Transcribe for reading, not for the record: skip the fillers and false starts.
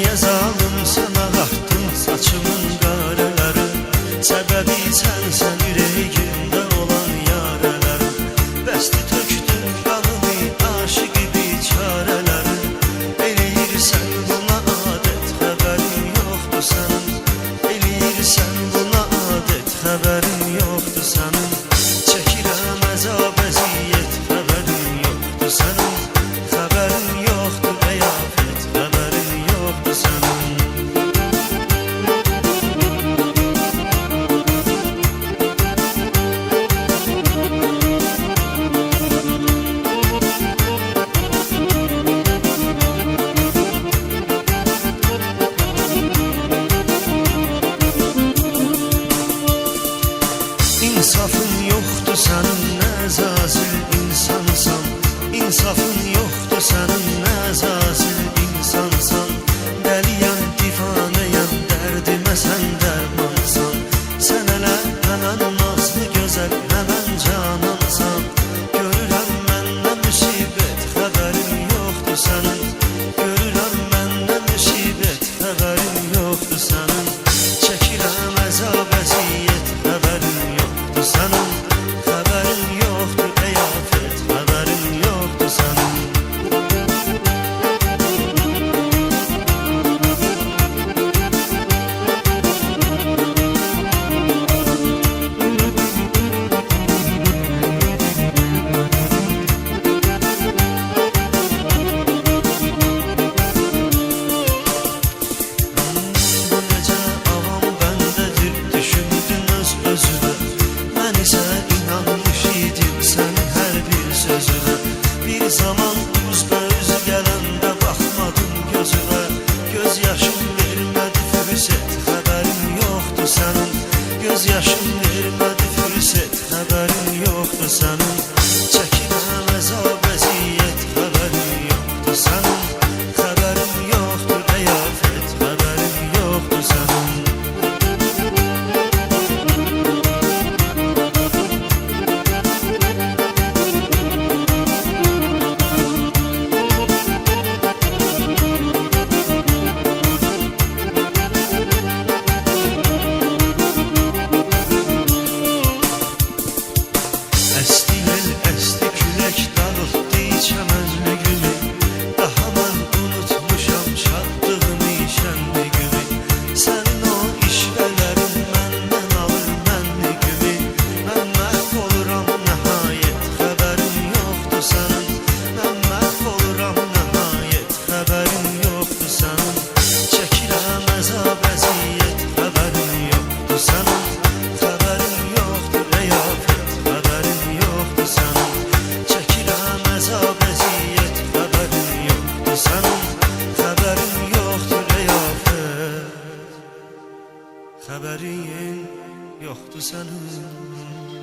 niyə zalım sənə qaxtın saçımın qarələri? Səbəbi sənsən ürəyimdə olan yarələri. Bəsdi tökdün qanını aşıqı biçarələri. Eləyirsən buna adət, xəbərin yoxdur sənin. Eləyirsən buna adət, xəbərin yoxdur sənin. Çəkirəm əzab əziyyət, xəbərin yoxdur sənin. Xəbərin yoxdur qiyafət, xəbərin yoxdur sənin. İnsafın yoxdur sənin, nəzazil insansan. İnsafın yoxdur sənin, nəzazil insansan. Dəliyəm, divanəyəm, dərdimə sən dərmansan. Sən elə həmən nazlı gözəl, həmən canansan. Görürəm məndə müsibət, xəbərin yoxdur sənin. Görürəm məndə müsibət, xəbərin yoxdur sənin. Çəkirəm əzab əziyyət, xəbərin yoxdur sənin. Xəbərin yoxdur qiyafət, xəbərin yoxdur sənin. Bu necə avam bəndədir, düşündün öz özünə. Mən isə inanmış idim sənin hər bir sözünə. Bir zaman üzbəüz gələndə baxmadım gözünə. Göz yaşım vermədi fürsət, xəbərin yoxdur sənin. Göz yaşım vermədi fürsət, xəbərin yoxdur sənin. Çəkirəm əzab əziyyət, xəbərin yoxdur sənin. Xəbərin yoxdur qiyafət, xəbərin yoxdur sənin. Əsti el, əsti külək dağıtdı çəmənliyimi. Daha mən unutmuşam şadlığımı, şənliyimi. Sənin o işvələrin məndən alır mənliyimi. Mən məhv oluram nəhayət, xəbərin yoxdur sənin. Mən məhv oluram nəhayət, xəbərin yoxdur sənin. Çəkirəm əzab əziyyət, xəbərin yoxdur sənin. Xəbərin yoxdur qiyafət, xəbərin yoxdur sənin. Çəkirəm əzab əziyyət, xəbərin yoxdur sənin. Xəbərin yoxdur qiyafət, xəbərin yoxdur sənin.